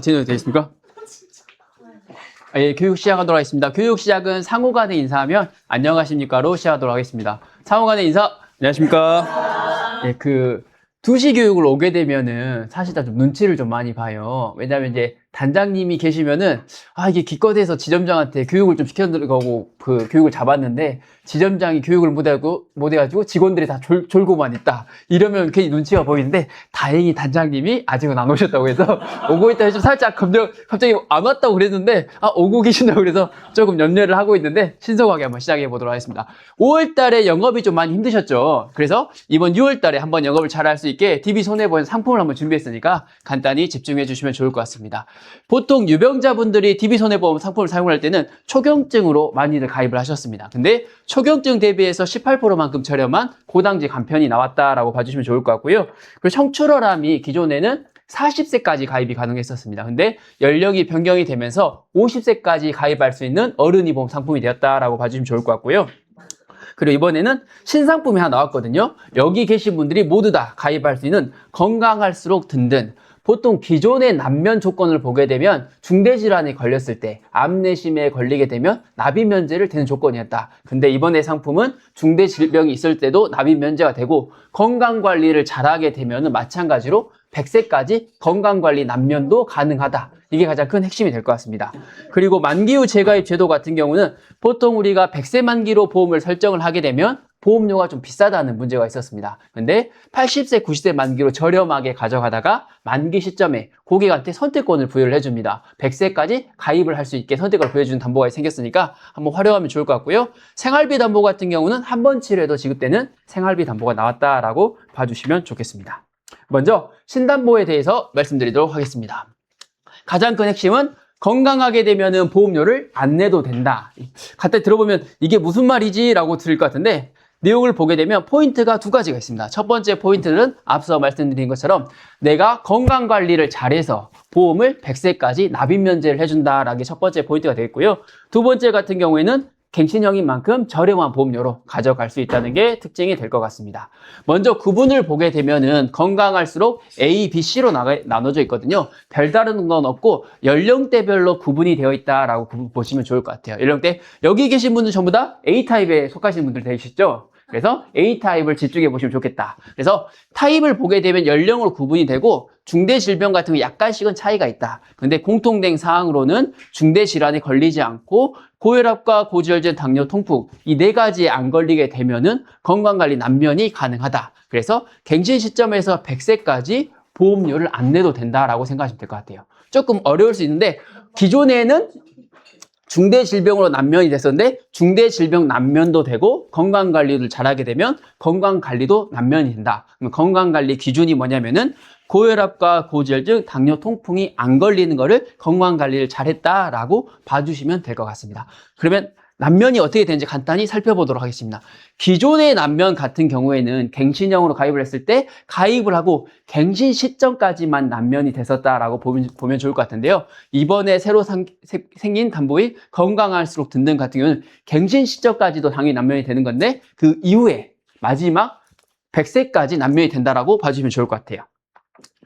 진행이 되겠습니까? 예, 교육 시작하도록 하겠습니다. 교육 시작은 상호 간에 인사하면 안녕하십니까로 시작하도록 하겠습니다. 상호 간에 인사, 안녕하십니까? 예, 2시 교육을 오게 되면은 사실 다 좀 눈치를 좀 많이 봐요. 왜냐면 이제 단장님이 계시면은 이게 기껏해서 지점장한테 교육을 좀 시켜드리고 교육을 잡았는데 지점장이 교육을 못해가지고 직원들이 다 졸고만 있다. 이러면 괜히 눈치가 보이는데 다행히 단장님이 아직은 안 오셨다고 해서 오고 있다 해서 살짝 갑자기 안 왔다고 그랬는데 오고 계신다고 그래서 조금 염려를 하고 있는데 신속하게 한번 시작해 보도록 하겠습니다. 5월 달에 영업이 좀 많이 힘드셨죠. 그래서 이번 6월 달에 한번 영업을 잘 할 수 있게 DB손해보험 상품을 한번 준비했으니까 간단히 집중해 주시면 좋을 것 같습니다. 보통 유병자분들이 DB손해보험 상품을 사용할 때는 초경증으로 많이들 가입을 하셨습니다. 근데 초경증 대비해서 18%만큼 저렴한 고당지 간편이 나왔다라고 봐주시면 좋을 것 같고요. 그리고 청출어람이 기존에는 40세까지 가입이 가능했었습니다. 근데 연령이 변경이 되면서 50세까지 가입할 수 있는 어른이 보험 상품이 되었다라고 봐주시면 좋을 것 같고요. 그리고 이번에는 신상품이 하나 나왔거든요. 여기 계신 분들이 모두 다 가입할 수 있는 건강할수록 든든. 보통 기존의 난면 조건을 보게 되면 중대질환에 걸렸을 때 암내심에 걸리게 되면 납입 면제를 되는 조건이었다. 근데 이번에 상품은 중대질병이 있을 때도 납입 면제가 되고 건강관리를 잘하게 되면 마찬가지로 100세까지 건강관리 난면도 가능하다. 이게 가장 큰 핵심이 될 것 같습니다. 그리고 만기 후 재가입 제도 같은 경우는 보통 우리가 100세 만기로 보험을 설정을 하게 되면 보험료가 좀 비싸다는 문제가 있었습니다. 근데 80세, 90세 만기로 저렴하게 가져가다가 만기 시점에 고객한테 선택권을 부여를 해줍니다. 100세까지 가입을 할 수 있게 선택을 부여해주는 담보가 생겼으니까 한번 활용하면 좋을 것 같고요. 생활비 담보 같은 경우는 한 번 치료해도 지급되는 생활비 담보가 나왔다라고 봐주시면 좋겠습니다. 먼저 신담보에 대해서 말씀드리도록 하겠습니다. 가장 큰 핵심은 건강하게 되면은 보험료를 안 내도 된다. 갖다 들어보면 이게 무슨 말이지? 라고 들을 것 같은데 내용을 보게 되면 포인트가 두 가지가 있습니다. 첫 번째 포인트는 앞서 말씀드린 것처럼 내가 건강관리를 잘해서 보험을 100세까지 납입 면제를 해준다라는 게 첫 번째 포인트가 되겠고요. 두 번째 같은 경우에는 갱신형인 만큼 저렴한 보험료로 가져갈 수 있다는 게 특징이 될 것 같습니다. 먼저 구분을 보게 되면은 건강할수록 A, B, C로 나눠져 있거든요. 별다른 건 없고 연령대별로 구분이 되어 있다라고 보시면 좋을 것 같아요. 연령대 여기 계신 분들 전부 다 A타입에 속하시는 분들 되시죠? 그래서 A타입을 집중해 보시면 좋겠다. 그래서 타입을 보게 되면 연령으로 구분이 되고 중대질병 같은 거 약간씩은 차이가 있다. 근데 공통된 사항으로는 중대질환에 걸리지 않고 고혈압과 고지혈증, 당뇨, 통풍 이 네 가지에 안 걸리게 되면은 건강관리 남면이 가능하다. 그래서 갱신 시점에서 100세까지 보험료를 안 내도 된다라고 생각하시면 될 것 같아요. 조금 어려울 수 있는데 기존에는 중대질병으로 난면이 됐었는데 중대질병 난면도 되고 건강관리를 잘하게 되면 건강관리도 난면이 된다. 그럼 건강관리 기준이 뭐냐면은 고혈압과 고지혈증, 당뇨, 통풍이 안 걸리는 거를 건강관리를 잘했다라고 봐주시면 될 것 같습니다. 그러면 난면이 어떻게 되는지 간단히 살펴보도록 하겠습니다. 기존의 난면 같은 경우에는 갱신형으로 가입을 했을 때 가입을 하고 갱신 시점까지만 난면이 됐었다라고 보면 좋을 것 같은데요. 이번에 새로 생긴 담보인 건강할수록 든든 같은 경우는 갱신 시점까지도 당연히 난면이 되는 건데 그 이후에 마지막 100세까지 난면이 된다라고 봐주시면 좋을 것 같아요.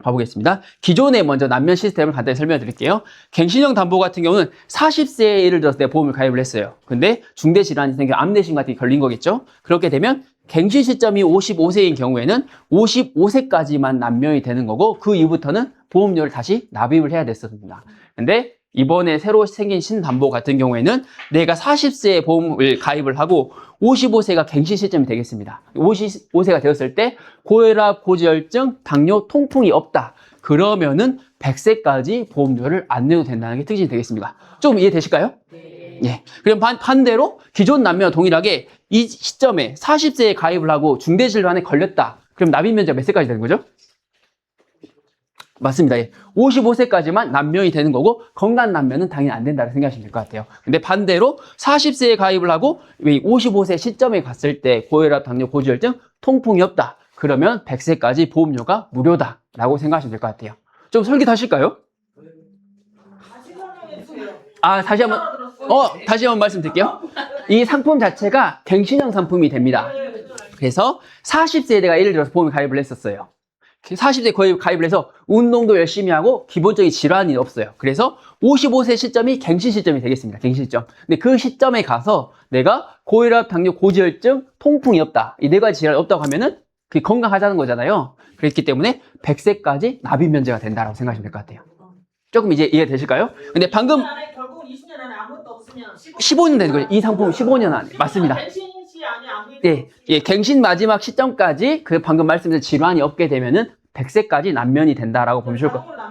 봐보겠습니다. 기존에 먼저 난면 시스템을 간단히 설명해 드릴게요. 갱신형 담보 같은 경우는 40세에 예를 들어서 내가 보험을 가입을 했어요. 근데 중대질환이 생겨 암내심 같은 게 걸린 거겠죠? 그렇게 되면 갱신 시점이 55세인 경우에는 55세까지만 난면이 되는 거고 그 이후부터는 보험료를 다시 납입을 해야 됐습니다. 근데 이번에 새로 생긴 신담보 같은 경우에는 내가 40세에 보험을 가입을 하고 55세가 갱신 시점이 되겠습니다. 55세가 되었을 때 고혈압, 고지혈증, 당뇨, 통풍이 없다. 그러면은 100세까지 보험료를 안 내도 된다는 게 특징이 되겠습니다. 좀 이해되실까요? 네. 예. 그럼 반대로 기존 난면과 동일하게 이 시점에 40세에 가입을 하고 중대질환에 걸렸다. 그럼 납입 면제가 몇 세까지 되는 거죠? 맞습니다. 예. 55세까지만 난면이 되는 거고 건강 난면은 당연히 안 된다고 생각하시면 될 것 같아요. 근데 반대로 40세에 가입을 하고 55세 시점에 갔을 때 고혈압, 당뇨, 고지혈증, 통풍이 없다. 그러면 100세까지 보험료가 무료다라고 생각하시면 될 것 같아요. 좀 설계하실까요? 다시 한번 말씀드릴게요. 이 상품 자체가 갱신형 상품이 됩니다. 그래서 40세에 내가 예를 들어서 보험에 가입을 했었어요. 40세 거의 가입을 해서 운동도 열심히 하고 기본적인 질환이 없어요. 그래서 55세 시점이 갱신 시점이 되겠습니다. 갱신 시점. 근데 그 시점에 가서 내가 고혈압, 당뇨, 고지혈증, 통풍이 없다. 이 네 가지 질환이 없다고 하면은 그게 건강하자는 거잖아요. 그렇기 때문에 100세까지 납입 면제가 된다라고 생각하시면 될 것 같아요. 조금 이제 이해되실까요? 근데 방금 결국 20년 안에 아무것도 없으면 15년 되는 거죠. 이 상품 15년 안에. 맞습니다. 갱신시 안에 아무것도 예, 갱신 마지막 시점까지 그 방금 말씀드린 질환이 없게 되면은 100세까지 남면이 된다라고 보면 좋을 것 같아요.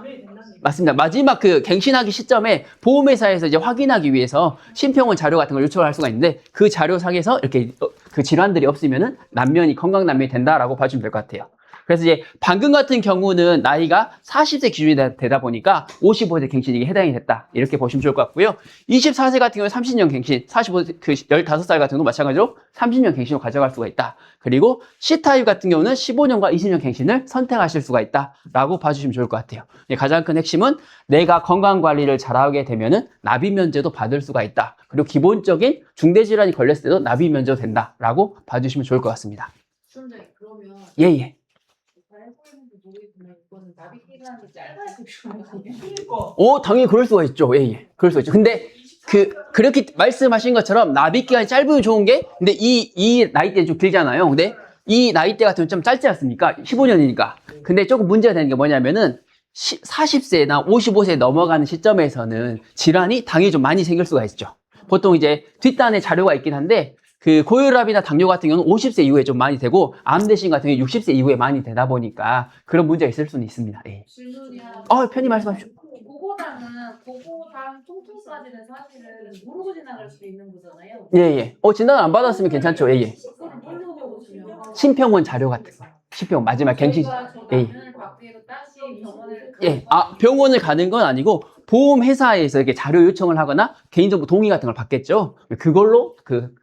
맞습니다. 마지막 그 갱신하기 시점에 보험회사에서 이제 확인하기 위해서 심평원 자료 같은 걸 요청할 수가 있는데 그 자료상에서 이렇게 그 질환들이 없으면은 남면이 건강 남면이 된다라고 봐주면 될 것 같아요. 그래서 이제 방금 같은 경우는 나이가 40세 기준이 되다 보니까 55세 갱신이 해당이 됐다. 이렇게 보시면 좋을 것 같고요. 24세 같은 경우는 30년 갱신, 45세, 그 15살 같은 경우는 마찬가지로 30년 갱신을 가져갈 수가 있다. 그리고 C타입 같은 경우는 15년과 20년 갱신을 선택하실 수가 있다라고 봐주시면 좋을 것 같아요. 가장 큰 핵심은 내가 건강관리를 잘하게 되면은 납입면제도 받을 수가 있다. 그리고 기본적인 중대질환이 걸렸을 때도 납입면제도 된다라고 봐주시면 좋을 것 같습니다. 수험장님 그러면 예. 알고리즘도 모르겠지만 이거는 납입 기간이 짧아서 필요한 거 아니에요? 당연히 그럴 수가 있죠. 예. 그럴 수가 있죠. 근데 그렇게 말씀하신 것처럼 납입 기간이 짧으면 좋은 게, 근데 이 나이대 좀 길잖아요. 근데 이 나이대 같은 경우는 좀 짧지 않습니까? 15년이니까. 근데 조금 문제가 되는 게 뭐냐면은 40세나 55세 넘어가는 시점에서는 질환이 당연히 좀 많이 생길 수가 있죠. 보통 이제 뒷단에 자료가 있긴 한데, 그 고혈압이나 당뇨 같은 경우는 50세 이후에 좀 많이 되고 암대신 같은 경우는 60세 이후에 많이 되다 보니까 그런 문제가 있을 수는 있습니다. 예. 질문이 하나. 편히 말씀하십시오. 고고당 통풍까지는 사실은 모르고 지나갈 수도 있는 거잖아요. 예. 진단 안 받았으면 괜찮죠. 예. 그걸 모르고 주면 심평원 자료 같은 거. 심평원 마지막 갱신. 저희가 저 예. 남편을 받기 위해서 다시 병원을 예. 병원을 가는 건 아니고 보험회사에서 이렇게 자료 요청을 하거나 개인정보 동의 같은 걸 받겠죠. 그걸로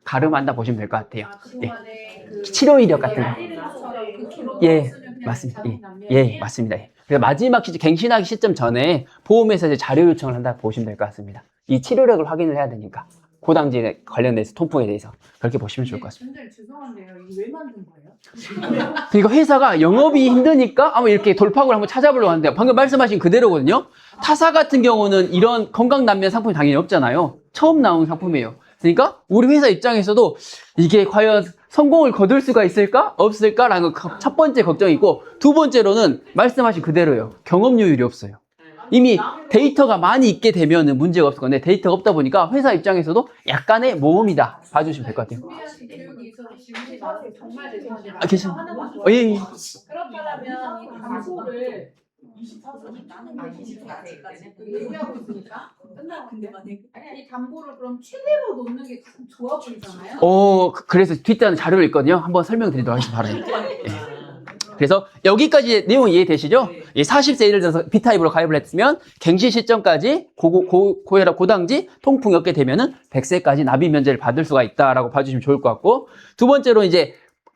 가름한다 보시면 될 것 같아요. 그동안에 그 치료 이력 같은 거. 그 기록 예, 없으면 그냥 맞습니다. 자동 남면. 예, 맞습니다. 그래서 마지막 갱신하기 시점 전에 보험회사에 이제 자료 요청을 한다 보시면 될 것 같습니다. 이 치료력을 확인을 해야 되니까. 고당질에 관련돼서 통풍에 대해서 그렇게 보시면 좋을 것 같습니다. 선생님 죄송한데요. 이거 왜 만든 거예요? 그러니까 회사가 영업이 힘드니까 아마 이렇게 돌파구를 한번 찾아보려고 하는데 방금 말씀하신 그대로거든요. 타사 같은 경우는 이런 건강남면 상품이 당연히 없잖아요. 처음 나온 상품이에요. 그러니까 우리 회사 입장에서도 이게 과연 성공을 거둘 수가 있을까? 없을까라는 첫 번째 걱정이 있고, 두 번째로는 말씀하신 그대로예요. 경험료율이 없어요. 이미 데이터가 많이 있게 되면은 문제가 없을 건데 데이터가 없다 보니까 회사 입장에서도 약간의 모험이다 봐주시면 될 것 같아요. 준비하신 교육이 있어서 질문이 많아서 정말 죄송한데 괜찮아요. 하나만 더. 예. 그렇다면 이 담보를 24세 나는 24세까지 얘기하고 있으니까 끝나고 근데 만약에 이 담보를 그럼 최대로 놓는 게 가장 좋아 보이잖아요. 그래서 뒷단에 자료를 있거든요. 한번 설명드리도록 하겠습니다. 바로. 예. 그래서 여기까지 내용 이해되시죠? 40세 예를 들어서 B타입으로 가입을 했으면 갱신 시점까지 고혈압, 고당지, 통풍이 없게 되면은 100세까지 납입 면제를 받을 수가 있다라고 봐주시면 좋을 것 같고, 두 번째로 이제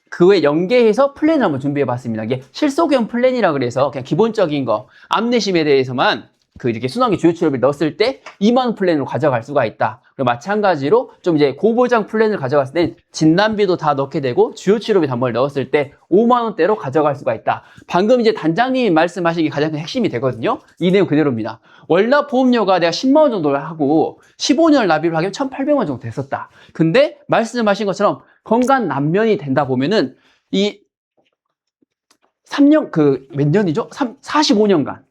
그에 연계해서 플랜을 한번 준비해 봤습니다. 이게 실속형 플랜이라 그래서 그냥 기본적인 거, 암내심에 대해서만 이렇게 순환기 주요 치료비를 넣었을 때 2만 원 플랜으로 가져갈 수가 있다. 그리고 마찬가지로 좀 이제 고보장 플랜을 가져갔을 땐 진단비도 다 넣게 되고 주요 치료비 단번을 넣었을 때 5만 원대로 가져갈 수가 있다. 방금 이제 단장님이 말씀하신 게 가장 큰 핵심이 되거든요. 이 내용 그대로입니다. 월납 보험료가 내가 10만 원 정도 하고 15년을 납입을 하면 1,800원 정도 됐었다. 근데 말씀하신 것처럼 건강 남면이 된다 보면은 이 3년 몇 년이죠? 45년간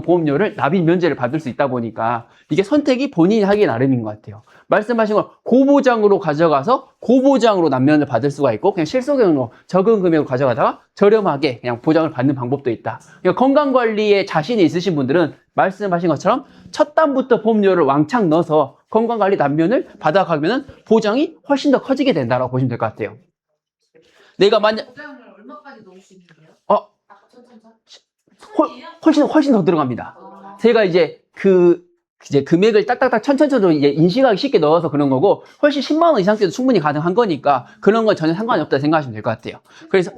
보험료를 납입 면제를 받을 수 있다 보니까 이게 선택이 본인이 하기 나름인 것 같아요. 말씀하신 건 고보장으로 가져가서 고보장으로 남면을 받을 수가 있고, 그냥 실속형으로 적은 금액으로 가져가다가 저렴하게 그냥 보장을 받는 방법도 있다. 그러니까 건강관리에 자신이 있으신 분들은 말씀하신 것처럼 첫 단부터 보험료를 왕창 넣어서 건강관리 남면을 받아가면 보장이 훨씬 더 커지게 된다고 보시면 될 것 같아요. 내가 만약 보장을 얼마까지 넣을 수 있는데요? 아까 훨씬 더 들어갑니다. 제가 이제 금액을 딱딱딱 천천히 이제 인식하기 쉽게 넣어서 그런 거고, 훨씬 10만 원 이상 때도 충분히 가능한 거니까 그런 건 전혀 상관이 없다 생각하시면 될 것 같아요. 그래서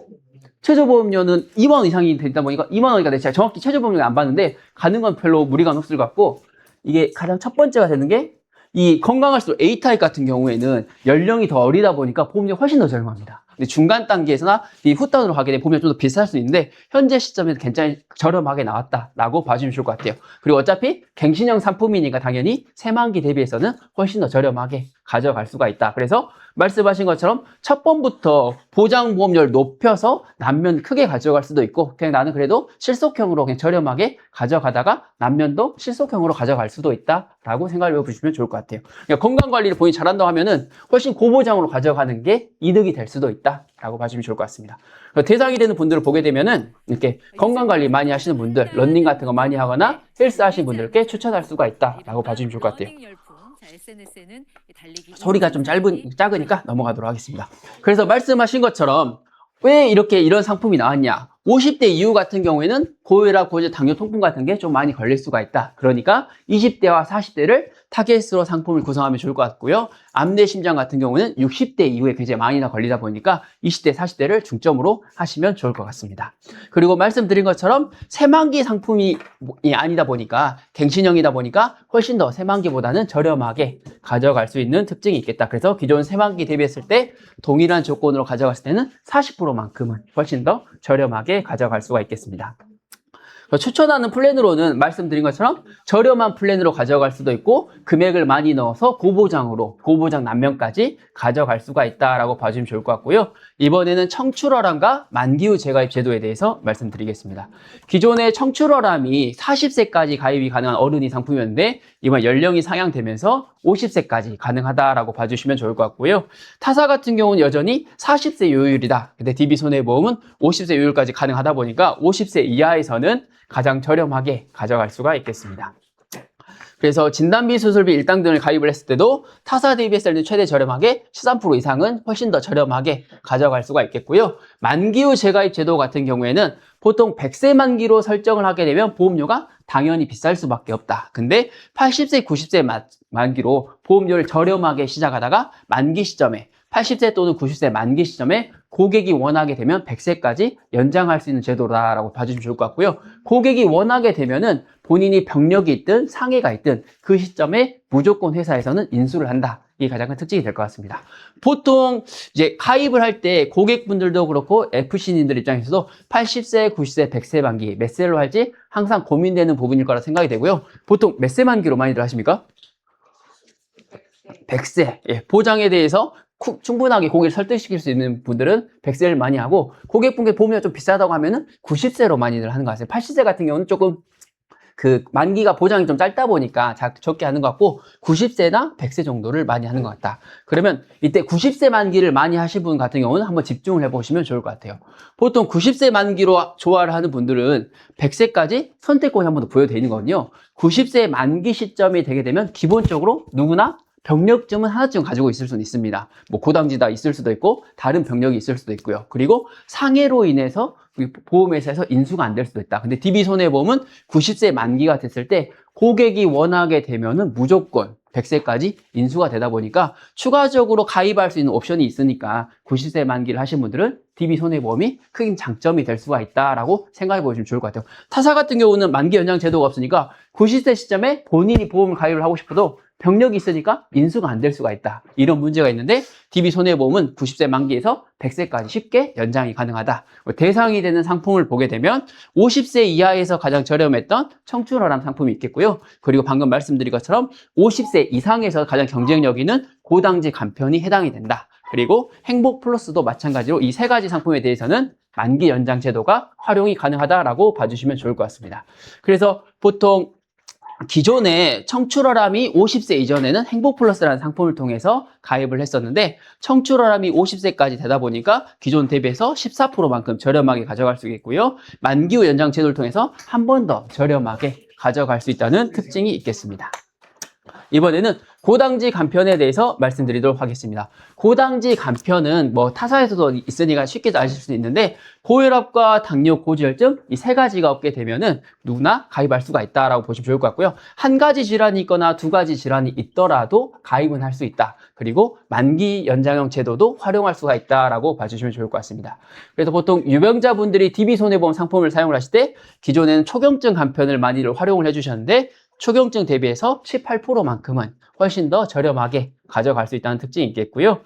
최저보험료는 2만 원 이상이 되다 보니까 2만 원이니까 제가 정확히 최저보험료를 안 받는데 가는 건 별로 무리가 없을 것 같고, 이게 가장 첫 번째가 되는 게 이 건강할수록 A타입 같은 경우에는 연령이 더 어리다 보니까 보험료가 훨씬 더 저렴합니다. 근데 중간 단계에서나 이 후단으로 가게 되면 보면 좀 더 비쌀 수 있는데 현재 시점에서 굉장히 저렴하게 나왔다라고 봐주시면 좋을 것 같아요. 그리고 어차피 갱신형 상품이니까 당연히 새만기 대비해서는 훨씬 더 저렴하게 가져갈 수가 있다. 그래서 말씀하신 것처럼 첫 번부터 보장보험료를 높여서 남면 크게 가져갈 수도 있고 그냥 나는 그래도 실속형으로 그냥 저렴하게 가져가다가 남면도 실속형으로 가져갈 수도 있다라고 생각을 해보시면 좋을 것 같아요. 그러니까 건강관리를 본인이 잘한다고 하면은 훨씬 고보장으로 가져가는 게 이득이 될 수도 있다라고 봐주시면 좋을 것 같습니다. 대상이 되는 분들을 보게 되면은 이렇게 건강관리 많이 하시는 분들, 러닝 같은 거 많이 하거나 헬스 하시는 분들께 추천할 수가 있다라고 봐주시면 좋을 것 같아요. 소리가 좀 작으니까 넘어가도록 하겠습니다. 그래서 말씀하신 것처럼 왜 이런 상품이 나왔냐? 50대 이후 같은 경우에는 고혈압, 고지혈, 당뇨, 통풍 같은 게 좀 많이 걸릴 수가 있다. 그러니까 20대와 40대를 타겟으로 상품을 구성하면 좋을 것 같고요. 암내 심장 같은 경우는 60대 이후에 굉장히 많이 걸리다 보니까 20대, 40대를 중점으로 하시면 좋을 것 같습니다. 그리고 말씀드린 것처럼 새만기 상품이 아니다 보니까 갱신형이다 보니까 훨씬 더 새만기보다는 저렴하게 가져갈 수 있는 특징이 있겠다. 그래서 기존 새만기 대비했을 때 동일한 조건으로 가져갔을 때는 40%만큼은 훨씬 더 저렴하게 가져갈 수가 있겠습니다. 추천하는 플랜으로는 말씀드린 것처럼 저렴한 플랜으로 가져갈 수도 있고 금액을 많이 넣어서 고보장 남면까지 가져갈 수가 있다라고 봐주시면 좋을 것 같고요. 이번에는 청출어람과 만기 후 재가입 제도에 대해서 말씀드리겠습니다. 기존의 청출어람이 40세까지 가입이 가능한 어른이 상품이었는데 이번 연령이 상향되면서 50세까지 가능하다라고 봐주시면 좋을 것 같고요. 타사 같은 경우는 여전히 40세 요율이다. 근데 DB손해보험은 50세 요율까지 가능하다 보니까 50세 이하에서는 가장 저렴하게 가져갈 수가 있겠습니다. 그래서 진단비, 수술비, 일당 등을 가입을 했을 때도 타사 대비했을 때는 최대 저렴하게 13% 이상은 훨씬 더 저렴하게 가져갈 수가 있겠고요. 만기 후 재가입 제도 같은 경우에는 보통 100세 만기로 설정을 하게 되면 보험료가 당연히 비쌀 수밖에 없다. 근데 80세, 90세 만기로 보험료를 저렴하게 시작하다가 만기 시점에 80세 또는 90세 만기 시점에 고객이 원하게 되면 100세까지 연장할 수 있는 제도라고 봐주시면 좋을 것 같고요. 고객이 원하게 되면은 본인이 병력이 있든 상해가 있든 그 시점에 무조건 회사에서는 인수를 한다. 이게 가장 큰 특징이 될 것 같습니다. 보통 이제 가입을 할 때 고객분들도 그렇고 FC님들 입장에서도 80세, 90세, 100세 만기 몇 세로 할지 항상 고민되는 부분일 거라 생각이 되고요. 보통 몇 세 만기로 많이들 하십니까? 100세. 예, 보장에 대해서 충분하게 고객을 설득시킬 수 있는 분들은 100세를 많이 하고 고객분께 보험료가 좀 비싸다고 하면은 90세로 많이들 하는 것 같아요. 80세 같은 경우는 조금 만기가 보장이 좀 짧다 보니까 적게 하는 것 같고 90세나 100세 정도를 많이 하는 것 같다. 그러면 이때 90세 만기를 많이 하신 분 같은 경우는 한번 집중을 해보시면 좋을 것 같아요. 보통 90세 만기로 조화를 하는 분들은 100세까지 선택권이 한 번 더 부여되어 있는 거거든요. 90세 만기 시점이 되게 되면 기본적으로 누구나 병력증은 하나쯤 가지고 있을 수는 있습니다. 뭐 고당지다 있을 수도 있고 다른 병력이 있을 수도 있고요. 그리고 상해로 인해서 보험회사에서 인수가 안 될 수도 있다. 근데 DB손해보험은 90세 만기가 됐을 때 고객이 원하게 되면은 무조건 100세까지 인수가 되다 보니까 추가적으로 가입할 수 있는 옵션이 있으니까 90세 만기를 하신 분들은 DB손해보험이 큰 장점이 될 수가 있다라고 생각해 보시면 좋을 것 같아요. 타사 같은 경우는 만기 연장 제도가 없으니까 90세 시점에 본인이 보험을 가입을 하고 싶어도 병력이 있으니까 인수가 안 될 수가 있다. 이런 문제가 있는데 DB손해보험은 90세 만기에서 100세까지 쉽게 연장이 가능하다. 대상이 되는 상품을 보게 되면 50세 이하에서 가장 저렴했던 청춘어람 상품이 있겠고요. 그리고 방금 말씀드린 것처럼 50세 이상에서 가장 경쟁력 있는 고당지 간편이 해당이 된다. 그리고 행복플러스도 마찬가지로 이 세 가지 상품에 대해서는 만기 연장 제도가 활용이 가능하다라고 봐주시면 좋을 것 같습니다. 그래서 보통 기존에 청출어람이 50세 이전에는 행복플러스라는 상품을 통해서 가입을 했었는데 청출어람이 50세까지 되다 보니까 기존 대비해서 14%만큼 저렴하게 가져갈 수 있겠고요. 만기 후 연장 제도를 통해서 한 번 더 저렴하게 가져갈 수 있다는 특징이 있겠습니다. 이번에는 고당지 간편에 대해서 말씀드리도록 하겠습니다. 고당지 간편은 뭐 타사에서도 있으니까 쉽게 아실 수 있는데 고혈압과 당뇨, 고지혈증 이 세 가지가 없게 되면은 누구나 가입할 수가 있다라고 보시면 좋을 것 같고요. 한 가지 질환이 있거나 두 가지 질환이 있더라도 가입은 할 수 있다. 그리고 만기 연장형 제도도 활용할 수가 있다라고 봐주시면 좋을 것 같습니다. 그래서 보통 유병자분들이 DB손해보험 상품을 사용을 하실 때 기존에는 초경증 간편을 많이들 활용을 해주셨는데 초경증 대비해서 7, 8%만큼은 훨씬 더 저렴하게 가져갈 수 있다는 특징이 있겠고요.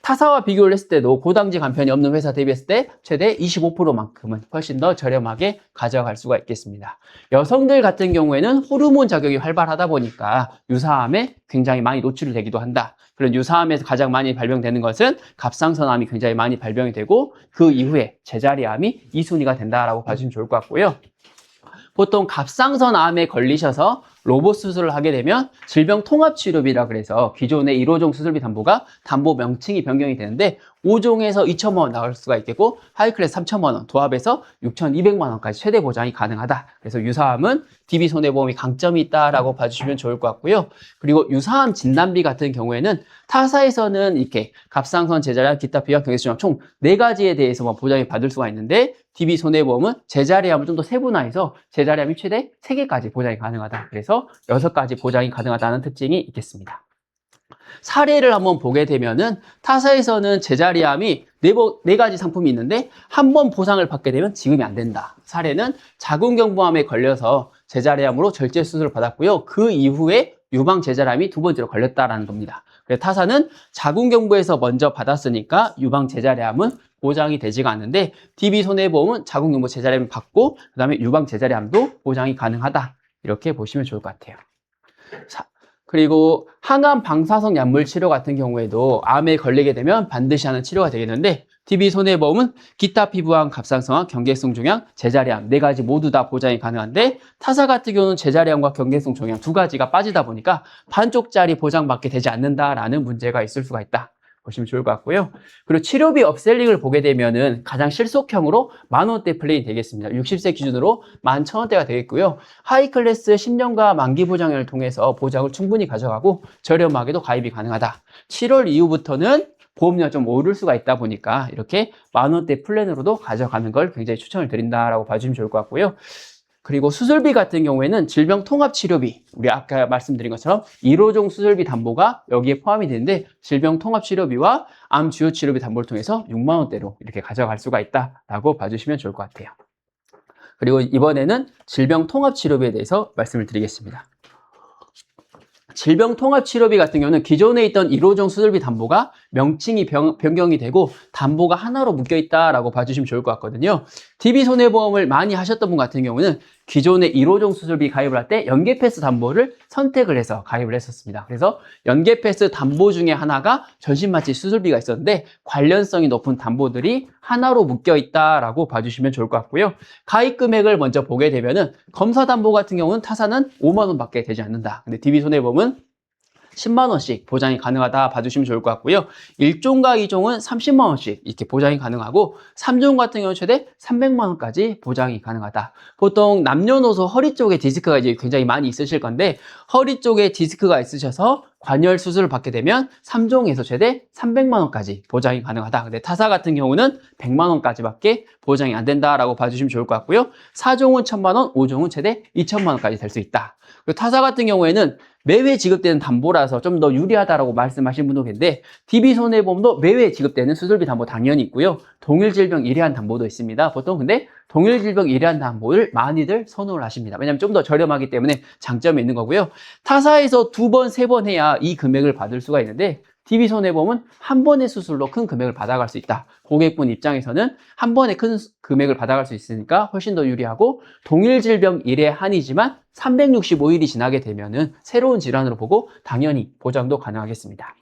타사와 비교를 했을 때도 고당지 간편이 없는 회사 대비했을 때 최대 25%만큼은 훨씬 더 저렴하게 가져갈 수가 있겠습니다. 여성들 같은 경우에는 호르몬 작용이 활발하다 보니까 유사암에 굉장히 많이 노출이 되기도 한다. 그런 유사암에서 가장 많이 발병되는 것은 갑상선암이 굉장히 많이 발병이 되고 그 이후에 제자리암이 2순위가 된다라고 봐주시면 좋을 것 같고요. 보통 갑상선암에 걸리셔서 로봇 수술을 하게 되면 질병통합치료비라 그래서 기존의 1호종 수술비 담보가 담보 명칭이 변경이 되는데 5종에서 2천만 원 나올 수가 있겠고 하이클래스 3천만 원, 도합에서 6,200만 원까지 최대 보장이 가능하다. 그래서 유사암은 DB손해보험이 강점이 있다라고 봐주시면 좋을 것 같고요. 그리고 유사암 진단비 같은 경우에는 타사에서는 이렇게 갑상선, 제자리암, 기타 비암, 경계수암 총 4가지에 대해서만 보장이 받을 수가 있는데 DB손해보험은 제자리암을 좀 더 세분화해서 제자리암이 최대 3개까지 보장이 가능하다. 그래서 6가지 보장이 가능하다는 특징이 있겠습니다. 사례를 한번 보게 되면은 타사에서는 제자리암이 4가지 상품이 있는데 한 번 보상을 받게 되면 지급이 안 된다. 사례는 자궁경부암에 걸려서 제자리암으로 절제 수술을 받았고요. 그 이후에 유방 제자리암이 2번째로 걸렸다라는 겁니다. 그래서 타사는 자궁경부에서 먼저 받았으니까 유방 제자리암은 보장이 되지가 않는데 DB손해보험은 자궁경부 제자리암을 받고 그 다음에 유방 제자리암도 보장이 가능하다. 이렇게 보시면 좋을 것 같아요. 그리고 항암 방사성 약물 치료 같은 경우에도 암에 걸리게 되면 반드시 하는 치료가 되겠는데 DB손해보험은 기타 피부암, 갑상선암, 경계성 종양, 제자리암 4가지 모두 다 보장이 가능한데 타사 같은 경우는 제자리암과 경계성 종양 2가지가 빠지다 보니까 반쪽짜리 보장받게 되지 않는다라는 문제가 있을 수가 있다. 보시면 좋을 것 같고요. 그리고 치료비 업셀링을 보게 되면은 가장 실속형으로 10,000원대 플랜이 되겠습니다. 60세 기준으로 11,000원대가 되겠고요. 하이클래스 10년과 만기 보장을 통해서 보장을 충분히 가져가고 저렴하게도 가입이 가능하다. 7월 이후부터는 보험료가 좀 오를 수가 있다 보니까 이렇게 10,000원대 플랜으로도 가져가는 걸 굉장히 추천을 드린다라고 봐주시면 좋을 것 같고요. 그리고 수술비 같은 경우에는 질병통합치료비, 우리 아까 말씀드린 것처럼 1호종 수술비 담보가 여기에 포함이 되는데 질병통합치료비와 암 주요치료비 담보를 통해서 6만 원대로 이렇게 가져갈 수가 있다라고 봐주시면 좋을 것 같아요. 그리고 이번에는 질병통합치료비에 대해서 말씀을 드리겠습니다. 질병통합치료비 같은 경우는 기존에 있던 1호종 수술비 담보가 명칭이 변경이 되고 담보가 하나로 묶여있다라고 봐주시면 좋을 것 같거든요. DB손해보험을 많이 하셨던 분 같은 경우는 기존의 1호종 수술비 가입을 할 때 연계패스 담보를 선택을 해서 가입을 했었습니다. 그래서 연계패스 담보 중에 하나가 전신마취 수술비가 있었는데 관련성이 높은 담보들이 하나로 묶여있다라고 봐주시면 좋을 것 같고요. 가입 금액을 먼저 보게 되면은 검사 담보 같은 경우는 타사는 5만 원밖에 되지 않는다. 근데 DB손해보험은 10만 원씩 보장이 가능하다 봐주시면 좋을 것 같고요. 1종과 2종은 30만 원씩 이렇게 보장이 가능하고 3종 같은 경우는 최대 300만 원까지 보장이 가능하다. 보통 남녀노소 허리 쪽에 디스크가 이제 굉장히 많이 있으실 건데 허리 쪽에 디스크가 있으셔서 관열 수술을 받게 되면 3종에서 최대 300만 원까지 보장이 가능하다. 근데 타사 같은 경우는 100만 원까지밖에 보장이 안 된다라고 봐주시면 좋을 것 같고요. 4종은 1000만 원, 5종은 최대 2000만 원까지 될 수 있다. 그리고 타사 같은 경우에는 매회 지급되는 담보라서 좀 더 유리하다라고 말씀하신 분도 계신데 DB손해보험도 매회 지급되는 수술비 담보 당연히 있고요. 동일질병 1회한 담보도 있습니다. 보통 근데 동일질병 1회한 담보를 많이들 선호를 하십니다. 왜냐하면 좀 더 저렴하기 때문에 장점이 있는 거고요. 타사에서 2번, 3번 해야 이 금액을 받을 수가 있는데 DB손해보험은 한 번의 수술로 큰 금액을 받아갈 수 있다. 고객분 입장에서는 한 번에 큰 금액을 받아갈 수 있으니까 훨씬 더 유리하고 동일질병 1회 한이지만 365일이 지나게 되면은 새로운 질환으로 보고 당연히 보장도 가능하겠습니다.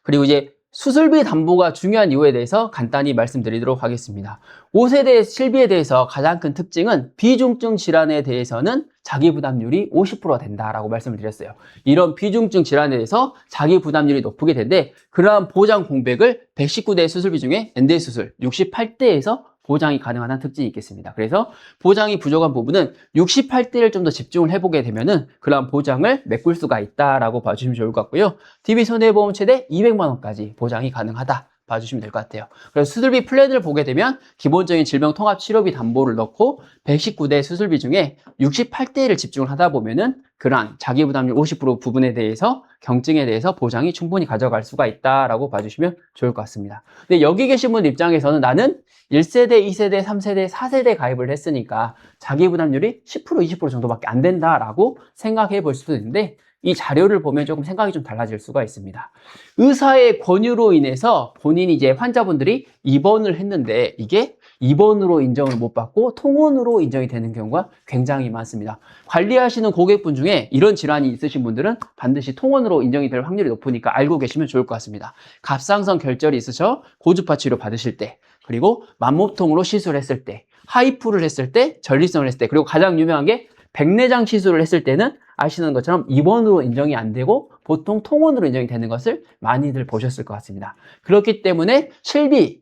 그리고 이제 수술비 담보가 중요한 이유에 대해서 간단히 말씀드리도록 하겠습니다. 5세대 실비에 대해서 가장 큰 특징은 비중증 질환에 대해서는 자기부담률이 50%가 된다라고 말씀을 드렸어요. 이런 비중증 질환에 대해서 자기부담률이 높게 되는데 그러한 보장 공백을 119대 수술비 중에 엔대 수술 68대에서 보장이 가능한 특징이 있겠습니다. 그래서 보장이 부족한 부분은 68대를 좀 더 집중을 해보게 되면은 그러한 보장을 메꿀 수가 있다라고 봐주시면 좋을 것 같고요. DB손해보험 최대 200만 원까지 보장이 가능하다 봐주시면 될 것 같아요. 그래서 수술비 플랜을 보게 되면 기본적인 질병통합치료비 담보를 넣고 119대 수술비 중에 68대를 집중을 하다 보면은 그러한 자기부담률 50% 부분에 대해서 경증에 대해서 보장이 충분히 가져갈 수가 있다라고 봐주시면 좋을 것 같습니다. 근데 여기 계신 분 입장에서는 나는 1세대, 2세대, 3세대, 4세대 가입을 했으니까 자기부담률이 10%, 20% 정도밖에 안 된다라고 생각해 볼 수도 있는데 이 자료를 보면 조금 생각이 좀 달라질 수가 있습니다. 의사의 권유로 인해서 본인이 이제 환자분들이 입원을 했는데 이게 입원으로 인정을 못 받고 통원으로 인정이 되는 경우가 굉장히 많습니다. 관리하시는 고객분 중에 이런 질환이 있으신 분들은 반드시 통원으로 인정이 될 확률이 높으니까 알고 계시면 좋을 것 같습니다. 갑상선 결절이 있으셔 고주파 치료 받으실 때, 그리고 만모통으로 시술했을 때, 하이프를 했을 때, 전립선을 했을 때, 그리고 가장 유명한 게 백내장 시술을 했을 때는 아시는 것처럼 입원으로 인정이 안 되고 보통 통원으로 인정이 되는 것을 많이들 보셨을 것 같습니다. 그렇기 때문에 실비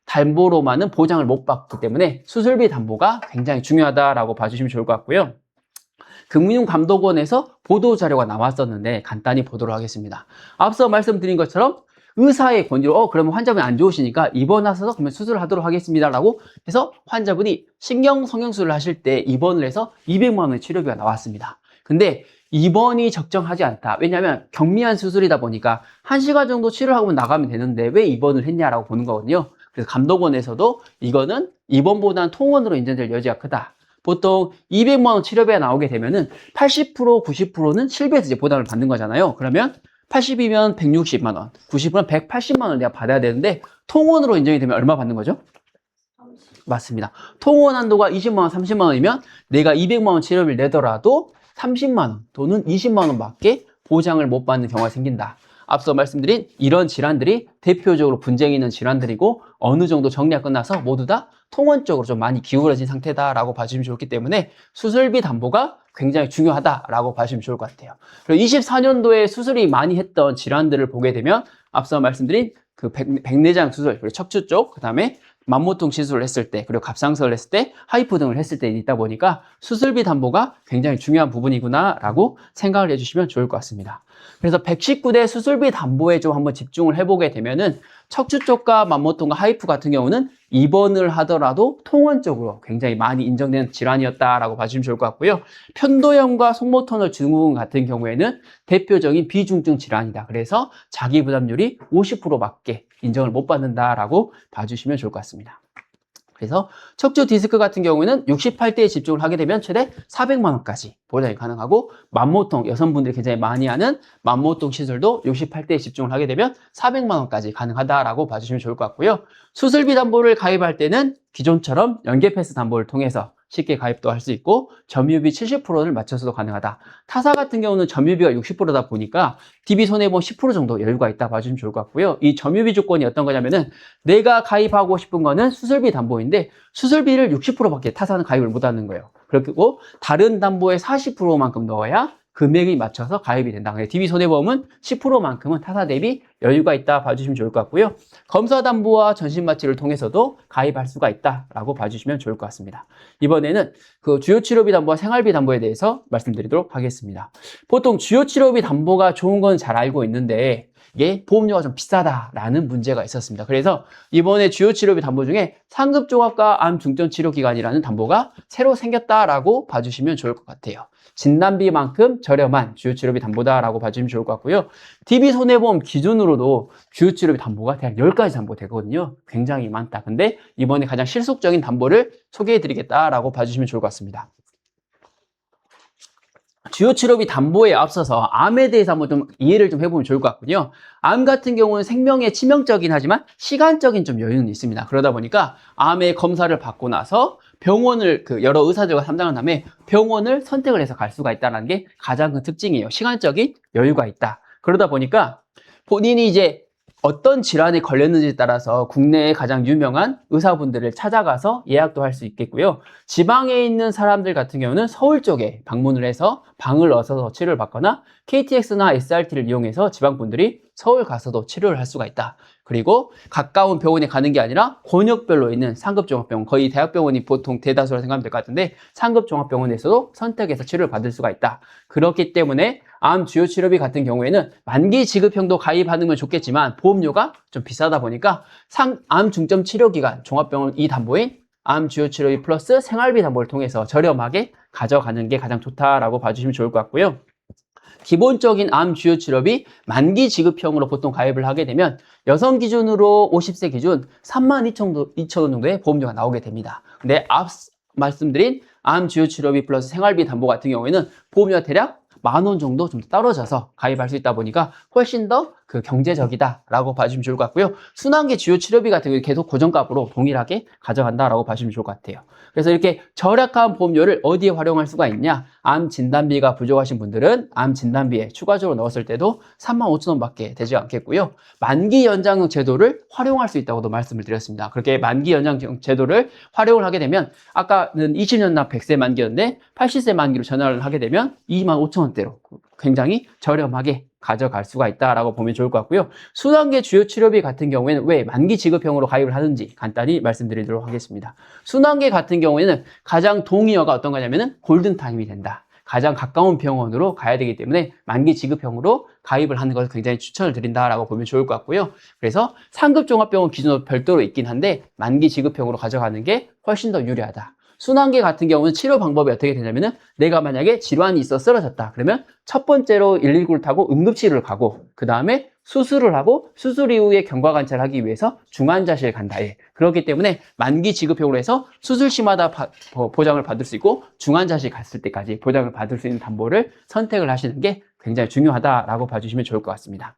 담보로만은 보장을 못 받기 때문에 수술비 담보가 굉장히 중요하다라고 봐주시면 좋을 것 같고요. 금융감독원에서 보도자료가 나왔었는데 간단히 보도록 하겠습니다. 앞서 말씀드린 것처럼 의사의 권유로 그러면 환자분이 안 좋으시니까 입원하셔서 그러면 수술을 하도록 하겠습니다 라고 해서 환자분이 신경성형술을 하실 때 입원을 해서 200만 원의 치료비가 나왔습니다. 근데 입원이 적정하지 않다. 왜냐하면 경미한 수술이다 보니까 1시간 정도 치료하고 나가면 되는데 왜 입원을 했냐라고 보는 거거든요. 그래서 감독원에서도 이거는 입원보다는 통원으로 인정될 여지가 크다. 보통 200만 원 치료비가 나오게 되면은 80%, 90%는 실비에서 이제 보장을 받는 거잖아요. 그러면 80이면 160만 원, 90이면 180만 원 내가 받아야 되는데 통원으로 인정이 되면 얼마 받는 거죠? 30. 맞습니다. 통원 한도가 20만 원, 30만 원이면 내가 200만 원 치료비를 내더라도 30만 원 또는 20만 원밖에 보장을 못 받는 경우가 생긴다. 앞서 말씀드린 이런 질환들이 대표적으로 분쟁이 있는 질환들이고 어느 정도 정리가 끝나서 모두 다 통원 쪽으로 좀 많이 기울어진 상태다라고 봐주시면 좋기 때문에 수술비 담보가 굉장히 중요하다라고 봐주시면 좋을 것 같아요. 그리고 24년도에 수술이 많이 했던 질환들을 보게 되면 앞서 말씀드린 그 백내장 수술, 그리고 척추 쪽, 그 다음에 만모통 시술을 했을 때, 그리고 갑상선을 했을 때, 하이프 등을 했을 때 있다 보니까 수술비 담보가 굉장히 중요한 부분이구나라고 생각을 해주시면 좋을 것 같습니다. 그래서 119대 수술비 담보에 좀 한번 집중을 해보게 되면은 척추 쪽과 만모통과 하이프 같은 경우는 입원을 하더라도 통원적으로 굉장히 많이 인정되는 질환이었다라고 봐주시면 좋을 것 같고요. 편도염과 속모터널 증후군 같은 경우에는 대표적인 비중증 질환이다. 그래서 자기 부담률이 50%밖에 인정을 못 받는다라고 봐주시면 좋을 것 같습니다. 그래서 척추 디스크 같은 경우에는 68대에 집중을 하게 되면 최대 400만 원까지 보장이 가능하고 만모통, 여성분들이 굉장히 많이 하는 만모통 시술도 68대에 집중을 하게 되면 400만 원까지 가능하다라고 봐주시면 좋을 것 같고요. 수술비 담보를 가입할 때는 기존처럼 연계 패스 담보를 통해서 쉽게 가입도 할 수 있고 점유비 70%를 맞춰서도 가능하다. 타사 같은 경우는 점유비가 60%다 보니까 DB손해보험 10% 정도 여유가 있다 봐주시면 좋을 것 같고요. 이 점유비 조건이 어떤 거냐면은 내가 가입하고 싶은 거는 수술비 담보인데 수술비를 60%밖에 타사는 가입을 못하는 거예요. 그리고 다른 담보의 40%만큼 넣어야 금액이 맞춰서 가입이 된다. DB손해보험은 10%만큼은 타사 대비 여유가 있다 봐주시면 좋을 것 같고요. 검사담보와 전신마취를 통해서도 가입할 수가 있다라고 봐주시면 좋을 것 같습니다. 이번에는 그 주요치료비 담보와 생활비 담보에 대해서 말씀드리도록 하겠습니다. 보통 주요치료비 담보가 좋은 건 잘 알고 있는데 이게 보험료가 좀 비싸다라는 문제가 있었습니다. 그래서 이번에 주요치료비 담보 중에 상급종합과 암중점치료기관이라는 담보가 새로 생겼다라고 봐주시면 좋을 것 같아요. 진단비만큼 저렴한 주요치료비 담보다라고 봐주시면 좋을 것 같고요. DB손해보험 기준으로도 주요치료비 담보가 대략 10가지 담보 되거든요. 굉장히 많다. 근데 이번에 가장 실속적인 담보를 소개해드리겠다라고 봐주시면 좋을 것 같습니다. 주요치료비 담보에 앞서서 암에 대해서 한번 좀 이해를 좀 해보면 좋을 것 같군요. 암 같은 경우는 생명에 치명적이긴 하지만 시간적인 좀 여유는 있습니다. 그러다 보니까 암의 검사를 받고 나서 병원을 여러 의사들과 상담한 다음에 병원을 선택을 해서 갈 수가 있다는 게 가장 큰 특징이에요. 시간적인 여유가 있다. 그러다 보니까 본인이 이제 어떤 질환에 걸렸는지에 따라서 국내에 가장 유명한 의사분들을 찾아가서 예약도 할 수 있겠고요. 지방에 있는 사람들 같은 경우는 서울 쪽에 방문을 해서 방을 얻어서 치료를 받거나 KTX나 SRT를 이용해서 지방분들이 서울 가서도 치료를 할 수가 있다. 그리고 가까운 병원에 가는 게 아니라 권역별로 있는 상급종합병원, 거의 대학병원이 보통 대다수라 생각하면 될 것 같은데 상급종합병원에서도 선택해서 치료를 받을 수가 있다. 그렇기 때문에 암 주요치료비 같은 경우에는 만기 지급형도 가입하는 건 좋겠지만 보험료가 좀 비싸다 보니까 암 중점 치료기관 종합병원 이 담보인 암 주요치료비 플러스 생활비 담보를 통해서 저렴하게 가져가는 게 가장 좋다라고 봐주시면 좋을 것 같고요. 기본적인 암 주요치료비 만기 지급형으로 보통 가입을 하게 되면 여성 기준으로 50세 기준 32,000원 정도의 보험료가 나오게 됩니다. 근데 앞 말씀드린 암 주요치료비 플러스 생활비 담보 같은 경우에는 보험료가 대략 10,000원 정도 좀 떨어져서 가입할 수 있다 보니까 훨씬 더 그 경제적이다라고 봐주시면 좋을 것 같고요. 순환계 주요 치료비 같은 경우 계속 고정값으로 동일하게 가져간다라고 봐주시면 좋을 것 같아요. 그래서 이렇게 절약한 보험료를 어디에 활용할 수가 있냐? 암 진단비가 부족하신 분들은 암 진단비에 추가적으로 넣었을 때도 35,000원밖에 되지 않겠고요. 만기 연장형 제도를 활용할 수 있다고도 말씀을 드렸습니다. 그렇게 만기 연장형 제도를 활용을 하게 되면 아까는 20년 납 100세 만기였는데 80세 만기로 전환을 하게 되면 25,000원대로 굉장히 저렴하게 가져갈 수가 있다라고 보면 좋을 것 같고요. 순환계 주요 치료비 같은 경우에는 왜 만기 지급형으로 가입을 하는지 간단히 말씀드리도록 하겠습니다. 순환계 같은 경우에는 가장 동의어가 어떤 거냐면은 골든타임이 된다. 가장 가까운 병원으로 가야 되기 때문에 만기 지급형으로 가입을 하는 것을 굉장히 추천을 드린다라고 보면 좋을 것 같고요. 그래서 상급 종합병원 기준으로 별도로 있긴 한데 만기 지급형으로 가져가는 게 훨씬 더 유리하다. 순환계 같은 경우는 치료 방법이 어떻게 되냐면은 내가 만약에 질환이 있어 쓰러졌다. 그러면 첫 번째로 119를 타고 응급치료를 가고 그 다음에 수술을 하고 수술 이후에 경과관찰을 하기 위해서 중환자실 간다. 예. 그렇기 때문에 만기 지급형으로 해서 수술 시마다 보장을 받을 수 있고 중환자실 갔을 때까지 보장을 받을 수 있는 담보를 선택을 하시는 게 굉장히 중요하다라고 봐주시면 좋을 것 같습니다.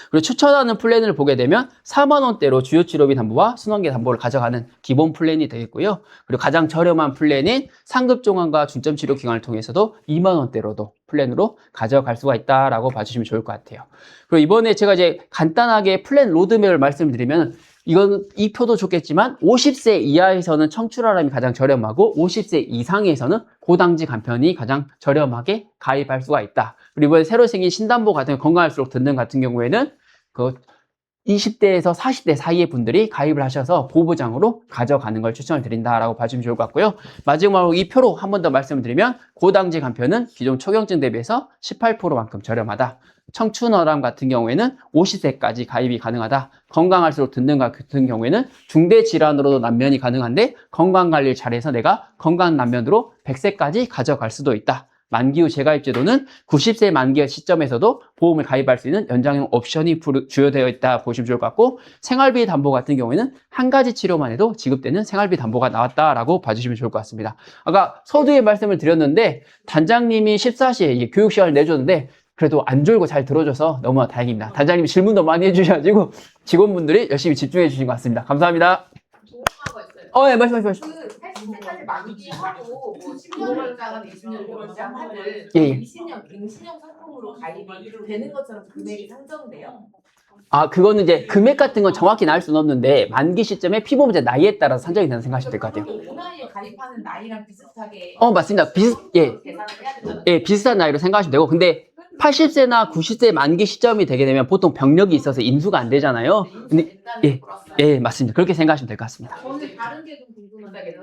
그리고 추천하는 플랜을 보게 되면 4만 원대로 주요 치료비 담보와 순환계 담보를 가져가는 기본 플랜이 되겠고요. 그리고 가장 저렴한 플랜인 상급 종합과 중점 치료 기관을 통해서도 2만 원대로도 플랜으로 가져갈 수가 있다라고 봐주시면 좋을 것 같아요. 그리고 이번에 제가 이제 간단하게 플랜 로드맵을 말씀드리면 이 표도 좋겠지만 50세 이하에서는 청출아람이 가장 저렴하고 50세 이상에서는 고당지 간편이 가장 저렴하게 가입할 수가 있다. 그리고 이번에 새로 생긴 신담보 같은 건강할수록 듣는 같은 경우에는 그 20대에서 40대 사이의 분들이 가입을 하셔서 보보장으로 가져가는 걸 추천을 드린다라고 봐주시면 좋을 것 같고요. 마지막으로 이 표로 한 번 더 말씀을 드리면 고당지 간편은 기존 초경증 대비해서 18%만큼 저렴하다. 청춘어람 같은 경우에는 50세까지 가입이 가능하다. 건강할수록 듣는 같은 경우에는 중대 질환으로도 남면이 가능한데 건강관리를 잘해서 내가 건강 남면으로 100세까지 가져갈 수도 있다. 만기 후 재가입 제도는 90세 만기 시점에서도 보험을 가입할 수 있는 연장형 옵션이 주요되어 있다 보시면 좋을 것 같고 생활비 담보 같은 경우에는 한 가지 치료만 해도 지급되는 생활비 담보가 나왔다라고 봐주시면 좋을 것 같습니다. 아까 서두에 말씀을 드렸는데 단장님이 14시에 교육 시간을 내줬는데 그래도 안 졸고 잘 들어줘서 너무 다행입니다. 단장님이 질문도 많이 해주셔가지고 직원분들이 열심히 집중해 주신 것 같습니다. 감사합니다. 궁금한 거 있어요. 예, 말씀해. 그 80세까지 만기하고 뭐 10년을장은 20년을장 하는 예. 20년 갱신형 상품으로 가입이 되는 것처럼 금액이 산정돼요. 아, 그거는 이제 금액 같은 건 정확히 나올 수는 없는데 만기 시점에 피보험자 나이에 따라서 산정이 된다고 생각하시면 될 것 같아요. 그 나이에 가입하는 나이랑 비슷하게 맞습니다. 계산을 해야 되잖아요. 예, 비슷한 나이로 생각하시면 되고 근데 80세나 90세 만기 시점이 되게 되면 보통 병력이 있어서 인수가 안 되잖아요. 근데 예, 맞습니다. 그렇게 생각하시면 될 것 같습니다. 저는 다른 게 좀 궁금한데